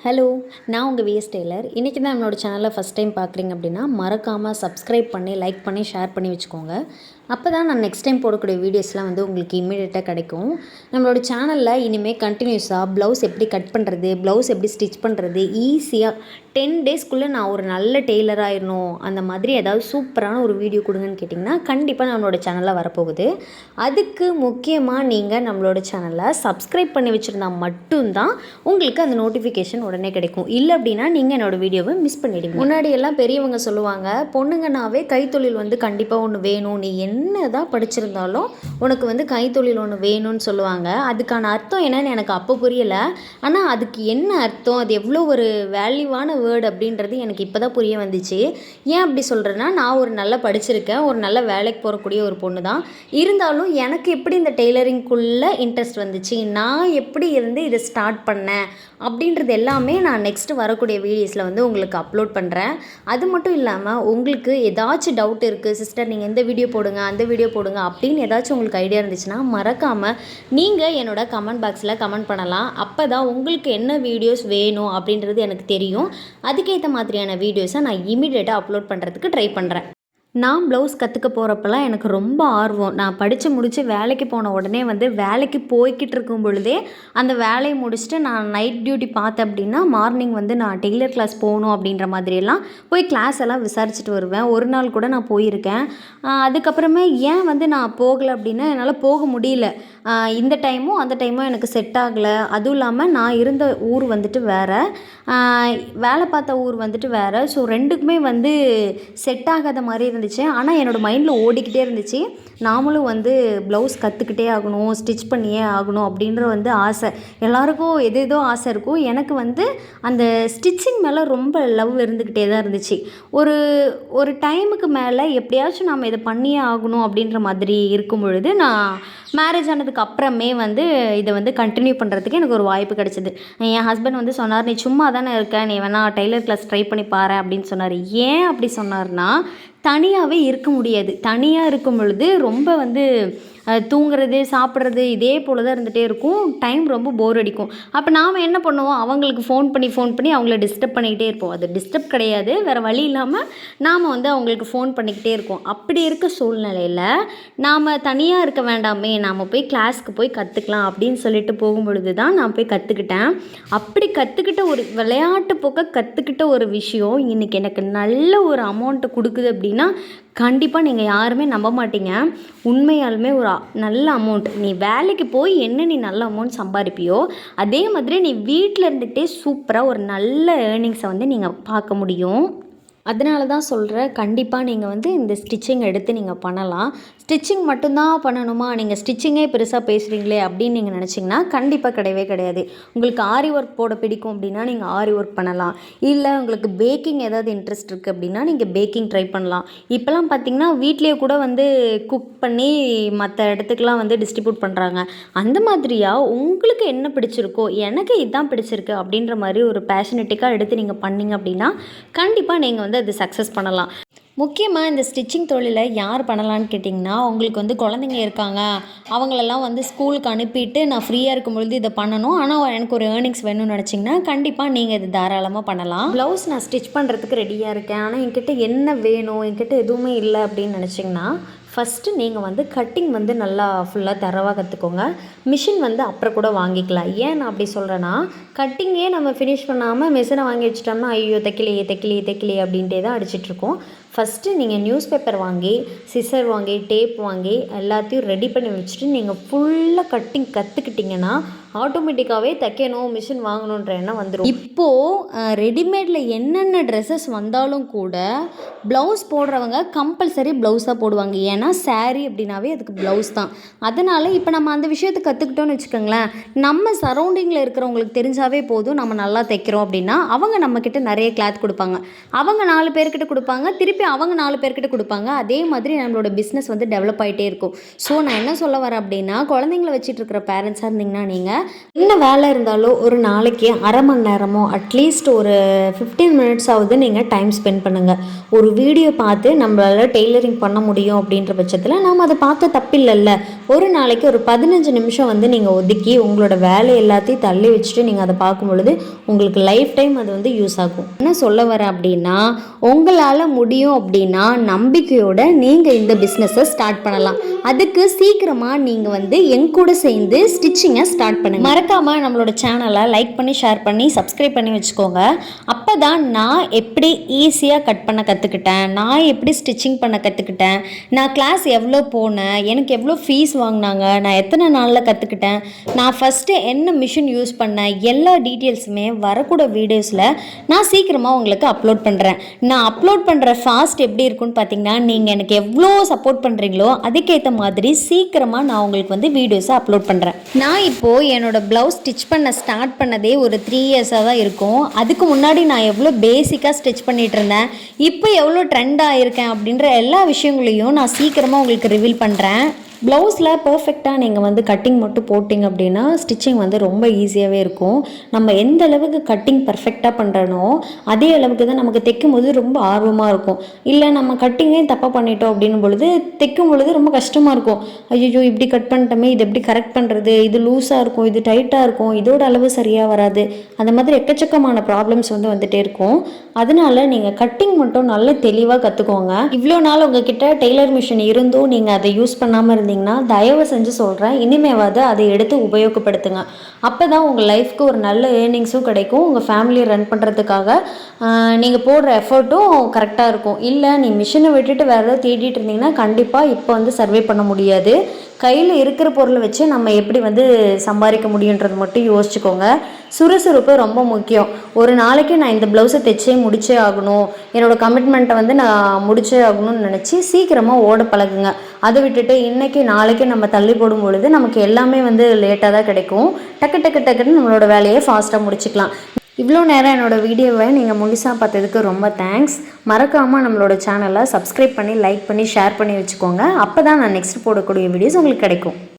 Hello, நான் உங்கள் vs Taylor. இன்றைக்கி தான் நம்மளோட சேனலை ஃபஸ்ட் டைம் பார்க்குறீங்க அப்படின்னா மறக்காமல் சப்ஸ்கிரைப் பண்ணி லைக் பண்ணி ஷேர் பண்ணி வச்சுக்கோங்க. அப்போ தான் நான் நெக்ஸ்ட் டைம் போடக்கூடிய வீடியோஸ்லாம் வந்து உங்களுக்கு இம்மீடியட்டாக கிடைக்கும். நம்மளோட சேனலில் இனிமேல் கண்டினியூஸாக ப்ளவுஸ் எப்படி கட் பண்ணுறது, ப்ளவுஸ் எப்படி ஸ்டிச் பண்ணுறது ஈஸியாக 10 டேஸ்க்குள்ளே நான் ஒரு நல்ல டெய்லர் ஆயிடணும், அந்த மாதிரி ஏதாவது சூப்பரான ஒரு வீடியோ கொடுங்கன்னு கேட்டிங்கன்னா கண்டிப்பாக நம்மளோட சேனலில் வரப்போகுது. அதுக்கு முக்கியமாக நீங்கள் நம்மளோட சேனலை சப்ஸ்கிரைப் பண்ணி வச்சுருந்தா மட்டும்தான் உங்களுக்கு அந்த நோட்டிஃபிகேஷன் உடனே கிடைக்கும். இல்லை அப்படின்னா நீங்கள் என்னோடய வீடியோவை மிஸ் பண்ணிடுவீங்க. முன்னாடி எல்லாம் பெரியவங்க சொல்லுவாங்க, பொண்ணுங்கனாவே கைத்தொழில் வந்து கண்டிப்பாக ஒன்று வேணும், நீ என்ன தான் படிச்சிருந்தாலும் உனக்கு வந்து கைத்தொழில் ஒன்று வேணும்னு சொல்லுவாங்க. அதுக்கான அர்த்தம் என்னன்னு எனக்கு அப்போ புரியலை. ஆனால் அதுக்கு என்ன அர்த்தம், அது எவ்வளோ ஒரு வேல்யூவான வேர்டு அப்படின்றது எனக்கு இப்போ தான் புரிய வந்துச்சு. ஏன் அப்படி சொல்கிறேன்னா, நான் ஒரு நல்லா படிச்சிருக்கேன், ஒரு நல்ல வேலைக்கு போகக்கூடிய ஒரு பொண்ணு தான். இருந்தாலும் எனக்கு எப்படி இந்த டெய்லரிங்குள்ளே இன்ட்ரெஸ்ட் வந்துச்சு, நான் எப்படி இருந்து இதை ஸ்டார்ட் பண்ணேன் அப்படின்றது எல்லாமே நான் நெக்ஸ்ட்டு வரக்கூடிய வீடியோஸில் வந்து உங்களுக்கு அப்லோட் பண்ணுறேன். அது மட்டும் இல்லாமல் உங்களுக்கு ஏதாச்சும் டவுட் இருக்குது, சிஸ்டர் நீங்கள் இந்த வீடியோ போடுங்க அந்த வீடியோ போடுங்க அப்படின்னு ஏதாச்சும் உங்களுக்கு ஐடியா இருந்துச்சுன்னா மறக்காமல் நீங்கள் என்னோடய கமெண்ட் பாக்ஸில் கமெண்ட் பண்ணலாம். அப்போ தான் உங்களுக்கு என்ன வீடியோஸ் வேணும் அப்படின்றது எனக்கு தெரியும். அதுக்கேற்ற மாதிரியான வீடியோஸை நான் இமீடியட்டாக அப்லோட் பண்ணுறதுக்கு ட்ரை பண்ணுறேன். நான் ப்ளவுஸ் கற்றுக்க போகிறப்பெல்லாம் எனக்கு ரொம்ப ஆர்வம். நான் படித்து முடித்து வேலைக்கு போன உடனே வந்து வேலைக்கு போய்கிட்டு இருக்கும் பொழுதே அந்த வேலையை முடிச்சுட்டு நான் நைட் டியூட்டி பார்த்தேன் அப்படின்னா மார்னிங் வந்து நான் டெய்லர் கிளாஸ் போகணும் அப்படின்ற மாதிரியெல்லாம் போய் கிளாஸ் எல்லாம் விசாரிச்சுட்டு வருவேன். ஒரு நாள் கூட நான் போயிருக்கேன். அதுக்கப்புறமே ஏன் வந்து நான் போகலை அப்படின்னா என்னால் போக முடியல. இந்த டைமும் அந்த டைமும் எனக்கு செட் ஆகலை. அதுவும் இல்லாமல் நான் இருந்த ஊர் வந்துட்டு வேறு, வேலை பார்த்த ஊர் வந்துட்டு வேறு. ஸோ ரெண்டுக்குமே வந்து செட் ஆகாத மாதிரி இருந்துச்சு. ஆனால் என்னோடய மைண்டில் ஓடிக்கிட்டே இருந்துச்சு, நாமளும் வந்து ப்ளவுஸ் கற்றுக்கிட்டே ஆகணும், ஸ்டிச் பண்ணியே ஆகணும் அப்படின்ற வந்து ஆசை. எல்லாருக்கும் எதேதோ ஆசை இருக்கும். எனக்கு வந்து அந்த ஸ்டிச்சிங் மேலே ரொம்ப லவ் இருந்துக்கிட்டே தான் இருந்துச்சு. ஒரு டைமுக்கு மேலே எப்படியாச்சும் நம்ம இதை பண்ணியே ஆகணும் அப்படின்ற மாதிரி இருக்கும் பொழுது நான் மேரேஜ் ஆனதுக்கு அப்புறமே வந்து இதை வந்து கண்டினியூ பண்ணுறதுக்கு எனக்கு ஒரு வாய்ப்பு கிடச்சிது. என் ஹஸ்பண்ட் வந்து சொன்னார், நீ சும்மா தானே இருக்க, நீ வேணால் டெய்லர் கிளாஸ் ட்ரை பண்ணி பாரு அப்படின்னு சொன்னார். ஏன் அப்படி சொன்னார்னா, தனியாகவே இருக்க முடியாது. தனியாக இருக்கும் பொழுது ரொம்ப வந்து தூங்குறது சாப்பிட்றது இதே போல் தான் இருந்துகிட்டே இருக்கும். டைம் ரொம்ப போர் அடிக்கும். அப்போ நாம் என்ன பண்ணுவோம், அவங்களுக்கு ஃபோன் பண்ணி அவங்கள டிஸ்டர்ப் பண்ணிக்கிட்டே இருப்போம். அது டிஸ்டர்ப் கிடையாது, வேறு வழி இல்லாமல் நாம் வந்து அவங்களுக்கு ஃபோன் பண்ணிக்கிட்டே இருக்கோம். அப்படி இருக்க சூழ்நிலையில் நாம் தனியாக இருக்க வேண்டாமே, நாம் போய் கிளாஸ்க்கு போய் கற்றுக்கலாம் அப்படின்னு சொல்லிட்டு போகும்பொழுது தான் நான் போய் கற்றுக்கிட்டேன். அப்படி கற்றுக்கிட்ட ஒரு விளையாட்டு போக்க கற்றுக்கிட்ட ஒரு விஷயம் இன்றைக்கி எனக்கு நல்ல ஒரு அமௌண்ட்டை கொடுக்குது அப்படின்னா கண்டிப்பாக நீங்கள் யாருமே நம்ப மாட்டீங்க. உண்மையாலுமே ஒரு நல்ல அமௌண்ட். நீ வேலைக்கு போய் என்ன நீ நல்ல அமௌண்ட் சம்பாதிப்பியோ அதே மாதிரி நீ வீட்டில் இருந்துகிட்டே சூப்பராக ஒரு நல்ல ஏர்னிங்ஸை வந்து நீங்கள் பார்க்க முடியும். அதனால தான் சொல்கிறேன், கண்டிப்பாக நீங்கள் வந்து இந்த ஸ்டிச்சிங் எடுத்து நீங்கள் பண்ணலாம். ஸ்டிச்சிங் மட்டும்தான் பண்ணணுமா, நீங்கள் ஸ்டிச்சிங்கே பெருசாக பேசுகிறீங்களே அப்படின்னு நீங்கள் நினச்சிங்கன்னா கண்டிப்பாக கிடையவே கிடையாது. உங்களுக்கு ஆரி ஒர்க் போட பிடிக்கும் அப்படின்னா நீங்கள் ஆரி ஒர்க் பண்ணலாம். இல்லை உங்களுக்கு பேக்கிங் ஏதாவது இன்ட்ரெஸ்ட் இருக்குது அப்படின்னா நீங்கள் பேக்கிங் ட்ரை பண்ணலாம். இப்போலாம் பார்த்திங்கன்னா வீட்லேயே கூட வந்து குக் பண்ணி மற்ற இடத்துக்குலாம் வந்து டிஸ்ட்ரிபியூட் பண்ணுறாங்க. அந்த மாதிரியாக உங்களுக்கு என்ன பிடிச்சிருக்கோ, எனக்கு இதுதான் பிடிச்சிருக்கு அப்படின்ற மாதிரி ஒரு பேஷனட்டிக்காக எடுத்து நீங்கள் பண்ணிங்க அப்படின்னா கண்டிப்பாக நீங்கள் வந்து அது சக்ஸஸ் பண்ணலாம். முக்கியமாக இந்த ஸ்டிச்சிங் தொழிலை யார் பண்ணலான்னு கேட்டிங்கன்னா, உங்களுக்கு வந்து குழந்தைங்க இருக்காங்க, அவங்களெல்லாம் வந்து ஸ்கூலுக்கு அனுப்பிட்டு நான் ஃப்ரீயாக இருக்கும் பொழுது இதை பண்ணணும், ஆனால் எனக்கு ஒரு ஏர்னிங்ஸ் வேணும்னு நினச்சிங்கன்னா கண்டிப்பாக நீங்கள் இது தாராளமாக பண்ணலாம். ப்ளவுஸ் நான் ஸ்டிச் பண்ணுறதுக்கு ரெடியாக இருக்கேன், ஆனால் என்கிட்ட என்ன வேணும், என்கிட்ட எதுவுமே இல்லை அப்படின்னு நினச்சிங்கன்னா ஃபஸ்ட்டு நீங்கள் வந்து கட்டிங் வந்து நல்லா ஃபுல்லாக தரவாக கற்றுக்கோங்க. மிஷின் வந்து அப்புறம் கூட வாங்கிக்கலாம். ஏன் நான் அப்படி சொல்கிறேன்னா, கட்டிங்கே நம்ம ஃபினிஷ் பண்ணாமல் மிஷினை வாங்கி வச்சிட்டோம்னா ஐயோ தைக்கலையே அப்படின்ட்டே தான் அடிச்சிட்ருக்கோம். ஃபஸ்ட்டு நீங்கள் நியூஸ் பேப்பர் வாங்கி, சிசர் வாங்கி, டேப் வாங்கி எல்லாத்தையும் ரெடி பண்ணி வச்சுட்டு நீங்கள் ஃபுல்லாக கட்டிங் கற்றுக்கிட்டிங்கன்னா ஆட்டோமேட்டிக்காகவே தைக்கணும், மிஷின் வாங்கணுன்ற எண்ணம் வந்துடும். இப்போது ரெடிமேடில் என்னென்ன ட்ரெஸ்ஸஸ் வந்தாலும் கூட ப்ளவுஸ் போடுறவங்க கம்பல்சரி ப்ளவுஸாக போடுவாங்க. ஏன்னா சாரீ அப்படின்னாவே அதுக்கு ப்ளவுஸ் தான். அதனால் இப்போ நம்ம அந்த விஷயத்தை கற்றுக்கிட்டோன்னு வச்சுக்கோங்களேன், நம்ம சரௌண்டிங்கில் இருக்கிறவங்களுக்கு தெரிஞ்சாவே போதும் நம்ம நல்லா தைக்கிறோம் அப்படின்னா அவங்க நம்மக்கிட்ட நிறைய கிளாத் கொடுப்பாங்க, அவங்க 4 பேர்கிட்ட கொடுப்பாங்க, திருப்பி அவங்க 4 பேர்கிட்ட கொடுப்பாங்க. அதே மாதிரி நம்மளோட பிஸ்னஸ் வந்து டெவலப் ஆகிட்டே இருக்கும். ஸோ நான் என்ன சொல்ல வரேன் அப்படின்னா, குழந்தைங்கள வச்சுட்டு இருக்கிற பேரண்ட்ஸாக இருந்தீங்கன்னா நீங்கள் என்ன வேலை இருந்தாலும் ஒரு நாளைக்கு அரை மணி நேரமோ அட்லீஸ்ட் ஒரு 15 மினிட்ஸ் ஆகுது நீங்கள் டைம் ஸ்பெண்ட் பண்ணுங்கள். ஒரு வீடியோ பார்த்து நம்மளால் டெய்லரிங் பண்ண முடியும் அப்படின்ற பட்சத்தில் நாம் அதை பார்த்து தப்பில்லைல்ல. ஒரு நாளைக்கு ஒரு 15 நிமிஷம் வந்து நீங்கள் ஒதுக்கி உங்களோட வேலை எல்லாத்தையும் தள்ளி வச்சுட்டு நீங்கள் அதை பார்க்கும் பொழுது உங்களுக்கு லைஃப் டைம் அது வந்து யூஸ் ஆகும். என்ன சொல்ல வரேன் அப்படின்னா, உங்களால் முடியும் அப்படின்னா நம்பிக்கையோட நீங்கள் இந்த பிஸ்னஸை ஸ்டார்ட் பண்ணலாம். அதுக்கு சீக்கிரமாக நீங்கள் வந்து என் கூட சேர்ந்து ஸ்டிச்சிங்கை ஸ்டார்ட் பண்ணுங்கள். மறக்காமல் நம்மளோட சேனலை லைக் பண்ணி ஷேர் பண்ணி சப்ஸ்கிரைப் பண்ணி வச்சுக்கோங்க. அப்போ தான் நான் எப்படி ஈஸியாக கட் பண்ண கற்றுக்கிட்டேன், நான் எப்படி ஸ்டிச்சிங் பண்ண கற்றுக்கிட்டேன், நான் கிளாஸ் எவ்வளோ போனேன், எனக்கு எவ்வளோ ஃபீஸ் வாங்கினாங்க, நான் எத்தனை நாளில் கற்றுக்கிட்டேன், நான் ஃபஸ்ட்டு என்ன மிஷின் யூஸ் பண்ணேன், எல்லா டீட்டெயில்ஸுமே வரக்கூட வீடியோஸில் நான் சீக்கிரமாக உங்களுக்கு அப்லோட் பண்ணுறேன். நான் அப்லோட் பண்ணுற ஃபாஸ்ட் எப்படி இருக்குன்னு பார்த்தீங்கன்னா, நீங்கள் எனக்கு எவ்வளோ சப்போர்ட் பண்ணுறீங்களோ அதுக்கேற்ற மாதிரி சீக்கிரமாக நான் உங்களுக்கு வந்து வீடியோஸை அப்லோட் பண்ணுறேன். நான் இப்போது என்னோடய ப்ளவுஸ் ஸ்டிச் பண்ண ஸ்டார்ட் பண்ணதே ஒரு 3 இயர்ஸாக தான் இருக்கும். அதுக்கு முன்னாடி நான் எவ்வளோ பேசிக்காக ஸ்டிச் பண்ணிகிட்டு இருந்தேன், இப்போ எவ்வளோ ட்ரெண்ட் ஆகிருக்கேன் அப்படின்ற எல்லா விஷயங்களையும் நான் சீக்கிரமாக உங்களுக்கு ரிவீல் பண்ணுறேன். ப்ளவுஸில் பர்ஃபெக்டாக நீங்கள் வந்து கட்டிங் மட்டும் போட்டிங்க அப்படின்னா ஸ்டிச்சிங் வந்து ரொம்ப ஈஸியாகவே இருக்கும். நம்ம எந்த அளவுக்கு கட்டிங் பர்ஃபெக்டாக பண்ணுறனோ அதே அளவுக்கு தான் நமக்கு தைக்கும் போது ரொம்ப ஆர்வமாக இருக்கும். இல்லை நம்ம கட்டிங்கே தப்பாக பண்ணிட்டோம் அப்படின்னும் பொழுது தைக்கும் பொழுது ரொம்ப கஷ்டமாக இருக்கும். ஐயோ இப்படி கட் பண்ணிட்டோமே, இது எப்படி கரெக்ட் பண்ணுறது, இது லூஸாக இருக்கும், இது டைட்டாக இருக்கும், இதோட அளவு சரியாக வராது, அந்த மாதிரி எக்கச்சக்கமான ப்ராப்ளம்ஸ் வந்து வந்துகிட்டே இருக்கும். அதனால நீங்கள் கட்டிங் மட்டும் நல்ல தெளிவாக கற்றுக்கோங்க. இவ்வளோ நாள் உங்ககிட்ட டெய்லர் மிஷின் இருந்தும் நீங்கள் அதை யூஸ் பண்ணாமல் இருந்தீங்கன்னா தயவு செஞ்சு சொல்கிறேன், இனிமேவாவது அதை எடுத்து உபயோகப்படுத்துங்க. அப்போ தான் உங்கள் லைஃப்க்கு ஒரு நல்ல ஏர்னிங்ஸும் கிடைக்கும், உங்கள் ஃபேமிலியை ரன் பண்ணுறதுக்காக நீங்கள் போடுற எஃபர்ட்டும் கரெக்டாக இருக்கும். இல்லை நீ மிஷினை விட்டுட்டு வேறு ஏதாவது தேடிட்டு இருந்தீங்கன்னா கண்டிப்பாக இப்போ வந்து சர்வே பண்ண முடியாது. கையில் இருக்கிற பொருளை வச்சு நம்ம எப்படி வந்து சம்பாதிக்க முடியுன்றது மட்டும் யோசிச்சுக்கோங்க. சுறுசுறுப்பு ரொம்ப முக்கியம். ஒரு நாளைக்கு நான் இந்த ப்ளவுஸை தைச்சே முடிச்சே ஆகணும், என்னோடய கமிட்மெண்ட்டை வந்து நான் முடிச்சே ஆகணும்னு நினச்சி சீக்கிரமாக ஓட பழகுங்க. அதை விட்டுட்டு இன்றைக்கி நாளைக்கு நம்ம தள்ளி போடும் பொழுது நமக்கு எல்லாமே வந்து லேட்டாக தான் கிடைக்கும். டக்கு டக்கு டக்குன்னு நம்மளோட வேலையை ஃபாஸ்ட்டாக முடிச்சுக்கலாம். இவ்வளோ நேரம் என்னோடய வீடியோவை நீங்கள் முழுசாக பார்த்ததுக்கு ரொம்ப தேங்க்ஸ். மறக்காமல் நம்மளோட சேனலை சப்ஸ்கிரைப் பண்ணி லைக் பண்ணி ஷேர் பண்ணி வச்சுக்கோங்க. அப்போ தான் நான் நெக்ஸ்ட் போடக்கூடிய வீடியோஸ் உங்களுக்கு கிடைக்கும்.